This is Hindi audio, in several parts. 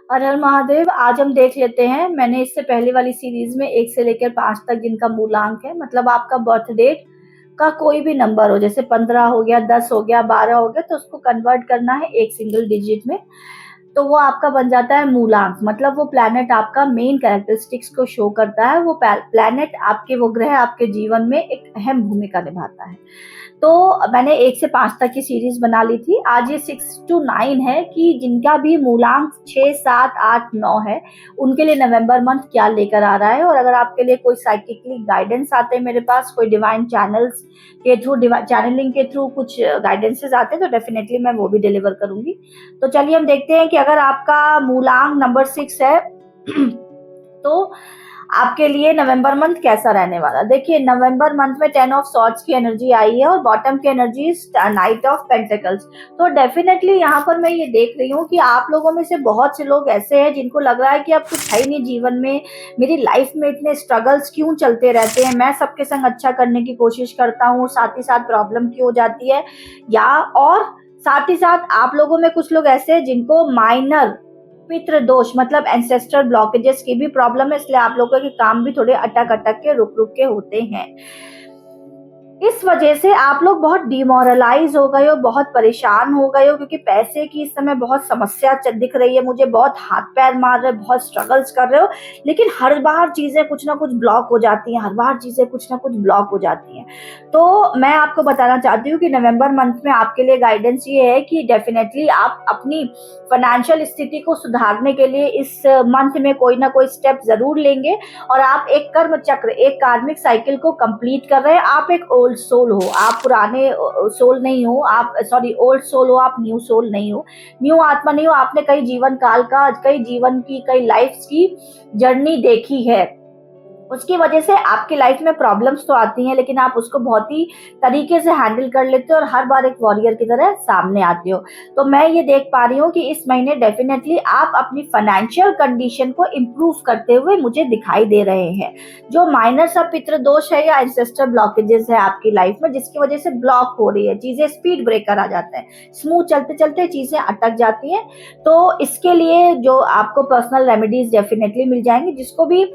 हर हर महादेव। आज हम देख लेते हैं, मैंने इससे पहले वाली सीरीज में 1 से लेकर 5 तक जिनका मूलांक है, मतलब आपका बर्थ डेट का कोई भी नंबर हो, जैसे 15 हो गया, 10 हो गया, 12 हो गया, तो उसको कन्वर्ट करना है एक सिंगल डिजिट में। तो वो आपका बन जाता है मूलांक। मतलब वो प्लैनेट आपका मेन कैरेक्टरिस्टिक्स को शो करता है। वो प्लैनेट आपके, वो ग्रह आपके जीवन में एक अहम भूमिका निभाता है। तो मैंने 1 से 5 तक की सीरीज बना ली थी। आज ये 6 to 9 है कि जिनका भी मूलांक 6, 7, 8, 9 है, उनके लिए नवंबर मंथ क्या लेकर आ रहा है। और अगर आपके लिए कोई साइकिकली गाइडेंस आते हैं मेरे पास, कोई डिवाइन चैनल्स के थ्रू, चैनलिंग के थ्रू कुछ गाइडेंसेस आते हैं, तो डेफिनेटली मैं वो भी डिलीवर करूंगी। तो चलिए हम देखते हैं कि अगर आपका मूलांक नंबर 6 है तो आपके लिए नवंबर मंथ कैसा रहने वाला। देखिए, नवंबर मंथ में 10 ऑफ सॉर्ड्स की एनर्जी आई है और बॉटम की एनर्जी नाइट ऑफ पेंटिकल्स। तो डेफिनेटली यहाँ पर मैं ये देख रही हूँ कि आप लोगों में से बहुत से लोग ऐसे हैं जिनको लग रहा है कि अब कुछ है ही नहीं जीवन में, मेरी लाइफ में इतने स्ट्रगल्स क्यों चलते रहते हैं, मैं सबके संग अच्छा करने की कोशिश करता हूँ, साथ ही साथ प्रॉब्लम क्यों हो जाती है। या और साथ ही साथ आप लोगों में कुछ लोग ऐसे हैं जिनको माइनर पितृ दोष, मतलब एंसेस्टर ब्लॉकेजेस की भी प्रॉब्लम है, इसलिए आप लोगों के काम भी थोड़े अटक अटक के, रुक रुक के होते हैं। इस वजह से आप लोग बहुत डिमोरलाइज हो गए हो, बहुत परेशान हो गए हो, क्योंकि पैसे की इस समय बहुत समस्या दिख रही है मुझे। बहुत हाथ पैर मार रहे हो, बहुत स्ट्रगल्स कर रहे हो, लेकिन हर बार चीजें कुछ ना कुछ ब्लॉक हो जाती हैं, हर बार चीजें कुछ ना कुछ ब्लॉक हो जाती हैं। तो मैं आपको बताना चाहती हूँ कि नवंबर मंथ में आपके लिए गाइडेंस ये है कि डेफिनेटली आप अपनी फाइनेंशियल स्थिति को सुधारने के लिए इस मंथ में कोई ना कोई स्टेप जरूर लेंगे। और आप एक कर्म चक्र, एक कार्मिक साइकिल को कंप्लीट कर रहे हैं। आप एक ओल्ड सोल हो, आप पुराने सोल नहीं हो, आप सॉरी ओल्ड सोल हो, आप न्यू सोल नहीं हो, न्यू आत्मा नहीं हो। आपने कई जीवन काल का, कई जीवन की, कई लाइफ की जर्नी देखी है। उसकी वजह से आपकी लाइफ में प्रॉब्लम्स तो आती हैं, लेकिन आप उसको बहुत ही तरीके से हैंडल कर लेते हो और हर बार एक वॉरियर की तरह सामने आते हो। तो मैं ये देख पा रही हूँ कि इस महीने डेफिनेटली आप अपनी फाइनेंशियल कंडीशन को इम्प्रूव करते हुए मुझे दिखाई दे रहे हैं। जो माइनर सा पितृ दोष है या एंसेस्टर ब्लॉकेजेस है आपकी लाइफ में, जिसकी वजह से ब्लॉक हो रही है चीजें, स्पीड ब्रेकर आ जाते हैं, स्मूथ चलते चलते चीजें अटक जाती हैं। तो इसके लिए जो आपको पर्सनल रेमेडीज डेफिनेटली मिल जाएंगी। जिसको भी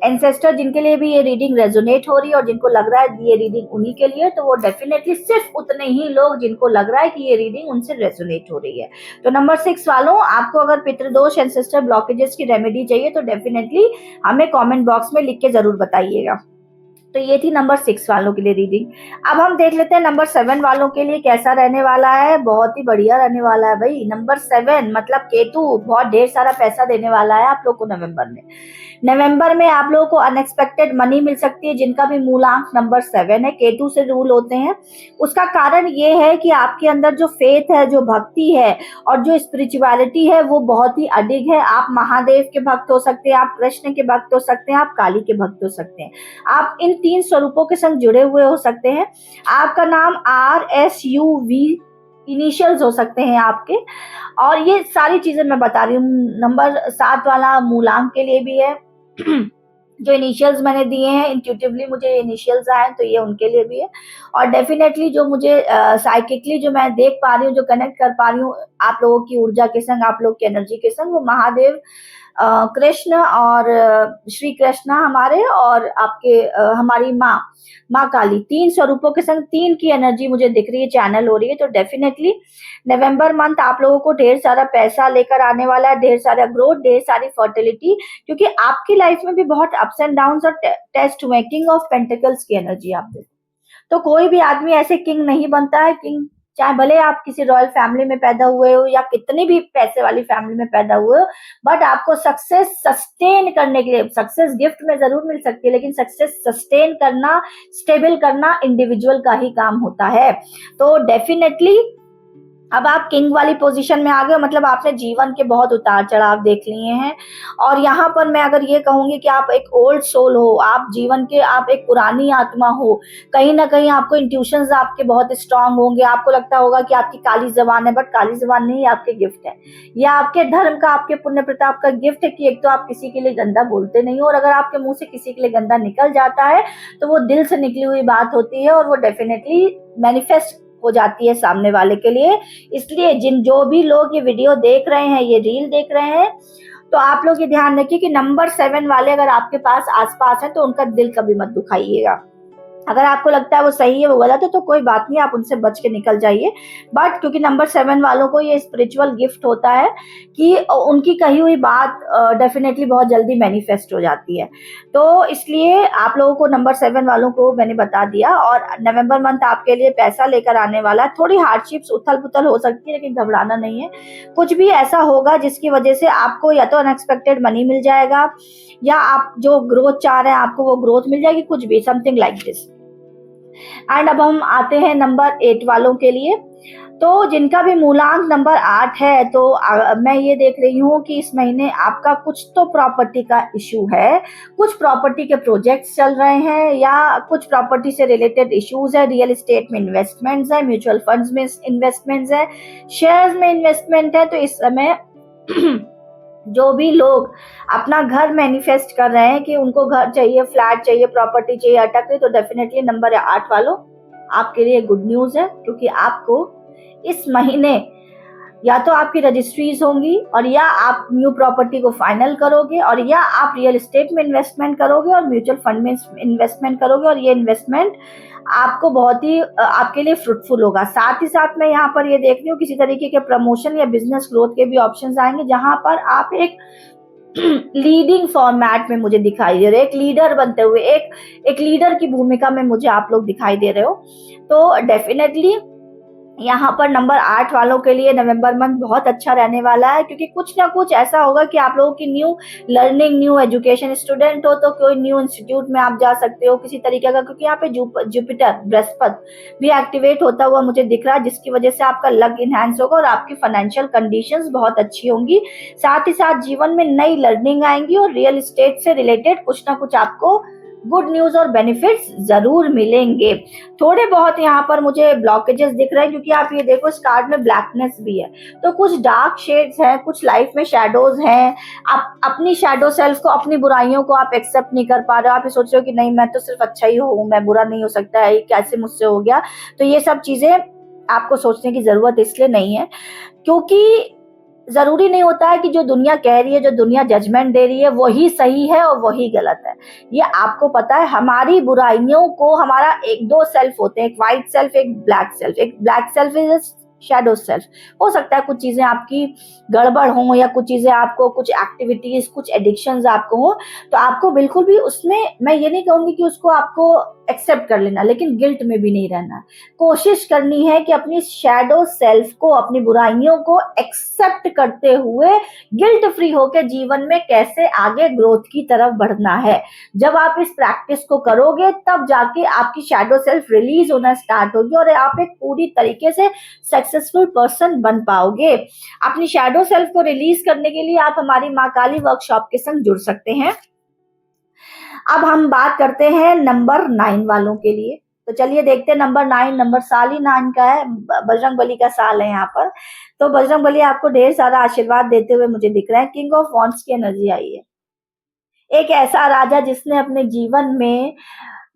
एंसेस्टर, जिनके लिए भी ये रीडिंग रेजोनेट हो रही है और जिनको लग रहा है ये रीडिंग उन्हीं के लिए, तो वो डेफिनेटली सिर्फ उतने ही लोग जिनको लग रहा है कि ये रीडिंग उनसे रेजोनेट हो रही है। तो नंबर 6 वालों, आपको अगर पितृदोष, एंसेस्टर ब्लॉकेजेस की रेमेडी चाहिए तो डेफिनेटली हमें कमेंट बॉक्स में लिख के जरूर बताइएगा। तो ये थी नंबर 6 वालों के लिए रीडिंग। अब हम देख लेते हैं नंबर 7 वालों के लिए कैसा रहने वाला है। बहुत ही बढ़िया रहने वाला है भाई। नंबर 7 मतलब केतु बहुत ढेर सारा पैसा देने वाला है आप लोग को नवंबर में। नवंबर में आप लोगों को अनएक्सपेक्टेड मनी मिल सकती है। जिनका भी मूलांक नंबर 7 है, केतु से रूल होते हैं। उसका कारण ये है कि आपके अंदर जो फेथ है, जो भक्ति है और जो स्पिरिचुअलिटी है, वो बहुत ही अडिग है। आप महादेव के भक्त हो सकते हैं, आप कृष्ण के भक्त हो सकते हैं, आप काली के भक्त हो सकते हैं। आप इन 3 स्वरूपों के संग जुड़े हुए हो सकते हैं। आपका नाम RSUV इनिशियल्स हो सकते हैं आपके। और ये सारी चीजें मैं बता रही हूँ। नंबर 7 वाला मूलांक के लिए भी है। जो इनिशियल्स मैंने दिए हैं, इंट्यूटिवली मुझे इनिशियल्स आए तो ये उनके लिए भी है। और डेफिनेटली जो मुझे साइकिकली जो मैं देख पा रही हूँ, जो कनेक्ट कर पा रही हूँ आप लोगों की ऊर्जा के संग, आप लोग की एनर्जी के संग, वो महादेव, कृष्ण और श्री कृष्ण हमारे, और आपके हमारी माँ, माँ काली, 3 स्वरूपों के संग 3 की एनर्जी मुझे दिख रही है, चैनल हो रही है। तो डेफिनेटली नवंबर मंथ आप लोगों को ढेर सारा पैसा लेकर आने वाला है, ढेर सारा ग्रोथ, ढेर सारी फर्टिलिटी, क्योंकि आपकी लाइफ में भी बहुत अप्स एंड डाउन्स और टेस्ट हुए। किंग ऑफ पेंटिकल्स की एनर्जी आप देखो, तो कोई भी आदमी ऐसे किंग नहीं बनता है। किंग चाहे भले आप किसी रॉयल फैमिली में पैदा हुए हो या कितनी भी पैसे वाली फैमिली में पैदा हुए हो, बट आपको सक्सेस सस्टेन करने के लिए, सक्सेस गिफ्ट में जरूर मिल सकती है, लेकिन सक्सेस सस्टेन करना, स्टेबल करना इंडिविजुअल का ही काम होता है। तो डेफिनेटली अब आप किंग वाली पोजीशन में आ गए हो, मतलब आपने जीवन के बहुत उतार चढ़ाव देख लिए हैं। और यहाँ पर मैं अगर ये कहूंगी कि आप एक ओल्ड सोल हो, आप जीवन के, आप एक पुरानी आत्मा हो, कहीं ना कहीं आपको इंट्यूशंस आपके बहुत स्ट्रांग होंगे। आपको लगता होगा कि आपकी काली जबान है, बट काली जबान नहीं, आपके गिफ्ट है। या आपके धर्म का, आपके पुण्य प्रताप का गिफ्ट है कि एक तो आप किसी के लिए गंदा बोलते नहीं हो, और अगर आपके मुंह से किसी के लिए गंदा निकल जाता है तो वो दिल से निकली हुई बात होती है और वो डेफिनेटली मैनिफेस्ट हो जाती है सामने वाले के लिए। इसलिए जो भी लोग ये वीडियो देख रहे हैं, ये रील देख रहे हैं, तो आप लोग ये ध्यान रखिए कि नंबर 7 वाले अगर आपके पास आसपास हैं तो उनका दिल कभी मत दुखाइएगा। अगर आपको लगता है वो सही है, वो गलत है, तो कोई बात नहीं, आप उनसे बच के निकल जाइए। बट क्योंकि नंबर 7 वालों को ये स्पिरिचुअल गिफ्ट होता है कि उनकी कही हुई बात डेफिनेटली बहुत जल्दी मैनिफेस्ट हो जाती है। तो इसलिए आप लोगों को नंबर 7 वालों को मैंने बता दिया। और नवंबर मंथ आपके लिए पैसा लेकर आने वाला है। थोड़ी हार्डशिप्स, उथल-पुथल हो सकती है, लेकिन घबराना नहीं है। कुछ भी ऐसा होगा जिसकी वजह से आपको या तो अनएक्सपेक्टेड मनी मिल जाएगा, या आप जो ग्रोथ चाह रहे हैं आपको वो ग्रोथ मिल जाएगी, कुछ भी, समथिंग लाइक दिस। एंड अब हम आते हैं नंबर 8 वालों के लिए। तो जिनका भी मूलांक नंबर 8 है, तो मैं ये देख रही हूँ कि इस महीने आपका कुछ तो प्रॉपर्टी का इशू है, कुछ प्रॉपर्टी के प्रोजेक्ट्स चल रहे हैं, या कुछ प्रॉपर्टी से रिलेटेड इश्यूज है, रियल एस्टेट में इन्वेस्टमेंट्स है, म्यूचुअल फंड्स में इन्वेस्टमेंट्स है, शेयर्स में इन्वेस्टमेंट है। तो इस समय जो भी लोग अपना घर मैनिफेस्ट कर रहे हैं कि उनको घर चाहिए, फ्लैट चाहिए, प्रॉपर्टी चाहिए, अटक रही, तो डेफिनेटली नंबर 8 वालों आपके लिए गुड न्यूज है, क्योंकि आपको इस महीने या तो आपकी रजिस्ट्रीज होंगी, और या आप न्यू प्रॉपर्टी को फाइनल करोगे, और या आप रियल एस्टेट में इन्वेस्टमेंट करोगे और म्यूचुअल फंड में इन्वेस्टमेंट करोगे, और ये इन्वेस्टमेंट आपको बहुत ही आपके लिए फ्रूटफुल होगा। साथ ही साथ मैं यहाँ पर ये देख रही हूँ किसी तरीके के प्रमोशन या बिजनेस ग्रोथ के भी ऑप्शंस आएंगे, जहां पर आप एक लीडिंग फॉर्मेट में मुझे दिखाई दे रहे हो, एक लीडर बनते हुए, एक लीडर की भूमिका में मुझे आप लोग दिखाई दे रहे हो। तो डेफिनेटली यहाँ पर नंबर 8 वालों के लिए नवंबर मंथ बहुत अच्छा रहने वाला है, क्योंकि कुछ ना कुछ ऐसा होगा कि आप लोगों की new learning, new education, student हो तो कोई न्यू इंस्टीट्यूट में आप जा सकते हो किसी तरीके का, क्योंकि यहाँ पे जुपिटर, बृहस्पति भी एक्टिवेट होता हुआ मुझे दिख रहा है, जिसकी वजह से आपका लक इनहैंस होगा और आपकी फाइनेंशियल कंडीशंस बहुत अच्छी होंगी। साथ ही साथ जीवन में नई लर्निंग आएंगी, और रियल एस्टेट से रिलेटेड कुछ ना कुछ आपको गुड न्यूज और बेनिफिट्स जरूर मिलेंगे। थोड़े बहुत यहाँ पर मुझे ब्लॉकेजेस दिख रहे हैं, क्योंकि आप ये देखो इस कार्ड में ब्लैकनेस भी है, तो कुछ डार्क शेड्स हैं, कुछ लाइफ में शैडोज हैं। आप अपनी शैडो सेल्फ को, अपनी बुराइयों को आप एक्सेप्ट नहीं कर पा रहे हो। आप ये सोच रहे हो कि नहीं, मैं तो सिर्फ अच्छा ही हूँ, मैं बुरा नहीं हो सकता है, ये कैसे मुझसे हो गया। तो ये सब चीजें आपको सोचने की जरूरत इसलिए नहीं है, क्योंकि जरूरी नहीं होता है कि जो दुनिया कह रही है, जो दुनिया जजमेंट दे रही है, वही सही है और वही गलत है। ये आपको पता है, हमारी बुराइयों को, हमारा एक दो सेल्फ होते हैं, एक व्हाइट सेल्फ, एक ब्लैक सेल्फ। एक black self is shadow self. हो सकता है कुछ चीजें आपकी गड़बड़ हो, या कुछ चीजें आपको, कुछ एक्टिविटीज, कुछ एडिक्शंस आपको हो, तो आपको बिल्कुल भी उसमें, मैं ये नहीं कहूंगी कि उसको आपको एक्सेप्ट कर लेना, लेकिन गिल्ट में भी नहीं रहना। कोशिश करनी है कि अपनी शैडो सेल्फ को, अपनी बुराइयों को एक्सेप्ट करते हुए गिल्ट फ्री होकर जीवन में कैसे आगे ग्रोथ की तरफ बढ़ना है। जब आप इस प्रैक्टिस को करोगे, तब जाके आपकी शैडो सेल्फ रिलीज होना स्टार्ट होगी, और आप एक पूरी तरीके से सक्सेसफुल पर्सन बन पाओगे। अपनी शैडो सेल्फ को रिलीज करने के लिए आप हमारी माँ काली वर्कशॉप के संग जुड़ सकते हैं। अब हम बात करते हैं नंबर 9 वालों के लिए। तो चलिए देखते हैं नंबर 9, नंबर साल ही 9 का है, बजरंग बली का साल है यहाँ पर। तो बजरंग बली आपको ढेर सारा आशीर्वाद देते हुए मुझे दिख रहा है। किंग ऑफ वॉन्ड्स की एनर्जी आई है। एक ऐसा राजा जिसने अपने जीवन में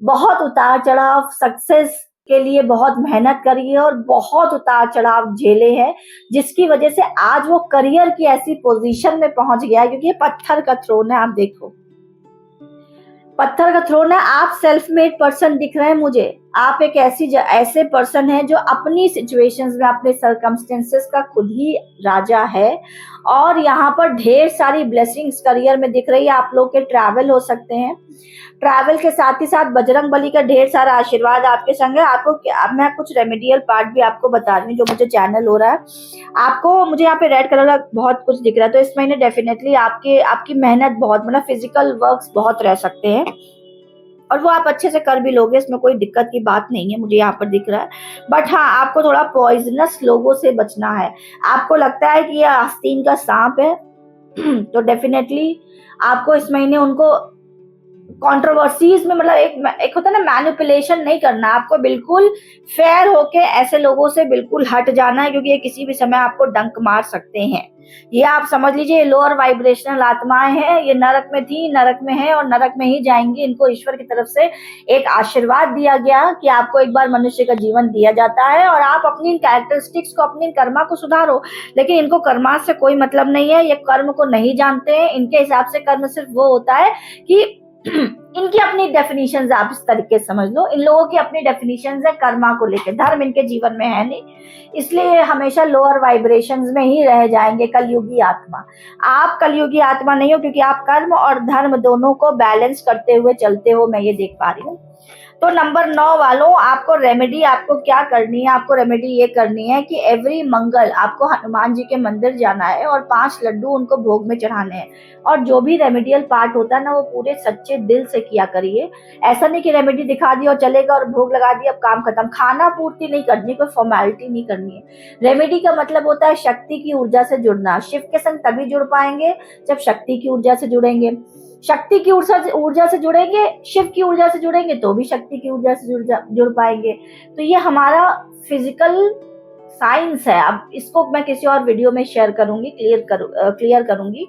बहुत उतार चढ़ाव, सक्सेस के लिए बहुत मेहनत करी है और बहुत उतार चढ़ाव झेले हैं, जिसकी वजह से आज वो करियर की ऐसी पोजीशन में पहुंच गया है। क्योंकि ये पत्थर का थ्रोन है, आप देखो पत्थर का थ्रोन है। आप सेल्फ मेड पर्सन दिख रहे हैं मुझे। आप एक ऐसे पर्सन है जो अपनी सिचुएशंस में, अपने सर्कमस्टेंसेस का खुद ही राजा है, और यहाँ पर ढेर सारी ब्लेसिंग्स करियर में दिख रही है। आप लोग के ट्रैवल हो सकते हैं, ट्रैवल के साथ ही साथ बजरंग बली का ढेर सारा आशीर्वाद आपके संग है। आपको मैं कुछ रेमेडियल पार्ट भी आपको बता रही हूँ जो मुझे चैनल हो रहा है। आपको, मुझे यहाँ पे रेड कलर का बहुत कुछ दिख रहा है, तो इस महीने डेफिनेटली आपकी मेहनत बहुत, मतलब फिजिकल वर्क्स बहुत रह सकते हैं, और वो आप अच्छे से कर भी लोगे, इसमें कोई दिक्कत की बात नहीं है, मुझे यहाँ पर दिख रहा है। बट हाँ, आपको थोड़ा पॉइजनस लोगों से बचना है। आपको लगता है कि ये आस्तीन का सांप है तो डेफिनेटली आपको इस महीने उनको कंट्रोवर्सीज में, मतलब एक होता है ना मैनिपुलेशन नहीं करना, आपको बिल्कुल फेयर होके ऐसे लोगों से बिल्कुल हट जाना है, क्योंकि ये किसी भी समय आपको डंक मार सकते हैं। ये आप समझ लीजिए, ये लोअर वाइब्रेशनल आत्माएं हैं, ये नरक में थी, नरक में है और नरक में ही जाएंगी। इनको ईश्वर की तरफ से एक आशीर्वाद दिया गया कि आपको एक बार मनुष्य का जीवन दिया जाता है और आप अपनी कैरेक्टरिस्टिक्स को, अपनी कर्मा को सुधारो। लेकिन इनको कर्मा से कोई मतलब नहीं है, ये कर्म को नहीं जानते हैं। इनके हिसाब से कर्म सिर्फ वो होता है कि इनकी अपनी डेफिनेशंस, आप इस तरीके से समझ लो, इन लोगों की अपनी डेफिनेशंस है कर्मा को लेकर, धर्म इनके जीवन में है नहीं, इसलिए हमेशा लोअर वाइब्रेशंस में ही रह जाएंगे कलयुगी आत्मा। आप कलयुगी आत्मा नहीं हो, क्योंकि आप कर्म और धर्म दोनों को बैलेंस करते हुए चलते हो, मैं ये देख पा रही हूँ। तो नंबर 9 वालों, आपको रेमेडी आपको क्या करनी है, आपको रेमेडी ये करनी है कि एवरी मंगल आपको हनुमान जी के मंदिर जाना है और 5 लड्डू उनको भोग में चढ़ाने हैं। और जो भी रेमेडियल पार्ट होता है ना, वो पूरे सच्चे दिल से किया करिए। ऐसा नहीं कि रेमेडी दिखा दी और चलेगा और भोग लगा दिया, अब काम खत्म। खाना पूर्ति नहीं करनी, कोई फॉर्मेलिटी नहीं करनी है। रेमेडी का मतलब होता है शक्ति की ऊर्जा से जुड़ना। शिव के संग तभी जुड़ पाएंगे जब शक्ति की ऊर्जा से जुड़ेंगे, शक्ति की ऊर्जा से जुड़ेंगे, शिव की ऊर्जा से जुड़ेंगे तो भी शक्ति की ऊर्जा से जुड़ पाएंगे। तो ये हमारा फिजिकल साइंस है। अब इसको मैं किसी और वीडियो में शेयर करूंगी, क्लियर करूंगी।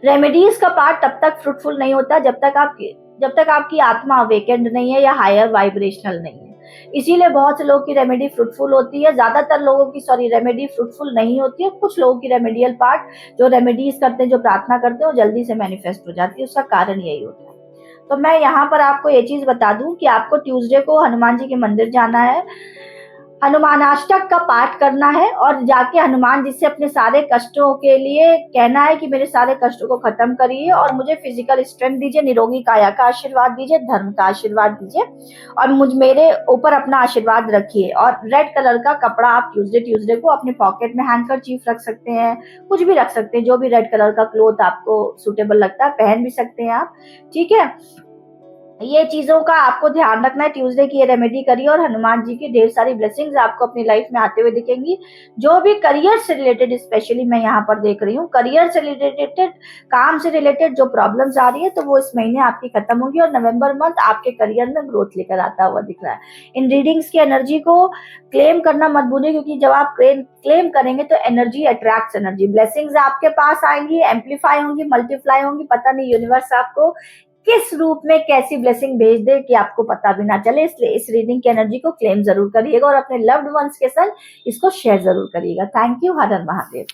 रेमेडीज का पार्ट तब तक फ्रूटफुल नहीं होता जब तक आपकी आत्मा अवेकेंड नहीं है या हायर वाइब्रेशनल नहीं है। इसीलिए बहुत से लोगों की रेमेडी फ्रूटफुल होती है, ज्यादातर लोगों की रेमेडी फ्रूटफुल नहीं होती है। कुछ लोगों की रेमेडियल पार्ट जो रेमेडीज करते हैं, जो प्रार्थना करते हैं, वो जल्दी से मैनिफेस्ट हो जाती है। उसका कारण यही होता है। तो मैं यहाँ पर आपको ये चीज बता दूं कि आपको ट्यूसडे को हनुमान जी के मंदिर जाना है, हनुमानाष्टक का पाठ करना है और जाके हनुमान जी से अपने सारे कष्टों के लिए कहना है कि मेरे सारे कष्टों को खत्म करिए और मुझे फिजिकल स्ट्रेंथ दीजिए, निरोगी काया का आशीर्वाद दीजिए, धर्म का आशीर्वाद दीजिए और मेरे ऊपर अपना आशीर्वाद रखिए। और रेड कलर का कपड़ा आप ट्यूसडे को अपने पॉकेट में हैंडकरचीफ रख सकते हैं, कुछ भी रख सकते हैं, जो भी रेड कलर का क्लोथ आपको सुटेबल लगता है पहन भी सकते हैं आप, ठीक है। ये चीजों का आपको ध्यान रखना है। ट्यूसडे की ये रेमेडी करिए और हनुमान जी की ढेर सारी ब्लेसिंग्स आपको अपनी लाइफ में आते हुए दिखेंगी। जो भी करियर से रिलेटेड, स्पेशली मैं यहाँ पर देख रही हूँ, करियर से रिलेटेड, काम से रिलेटेड जो प्रॉब्लम्स आ रही है, तो वो इस महीने आपकी खत्म होगी और नवंबर मंथ आपके करियर में ग्रोथ लेकर आता हुआ दिख रहा है। इन रीडिंग्स की एनर्जी को क्लेम करना मत भूलिए, क्योंकि जब आप क्लेम करेंगे तो एनर्जी अट्रैक्ट्स एनर्जी, ब्लेसिंग्स आपके पास आएंगी, एम्पलीफाई होंगी, मल्टीप्लाई होंगी। पता नहीं यूनिवर्स आपको किस रूप में कैसी ब्लेसिंग भेज दे कि आपको पता भी ना चले। इसलिए इस रीडिंग की एनर्जी को क्लेम जरूर करिएगा और अपने लव्ड वंस के साथ इसको शेयर जरूर करिएगा। Thank you. Her her Mahadev.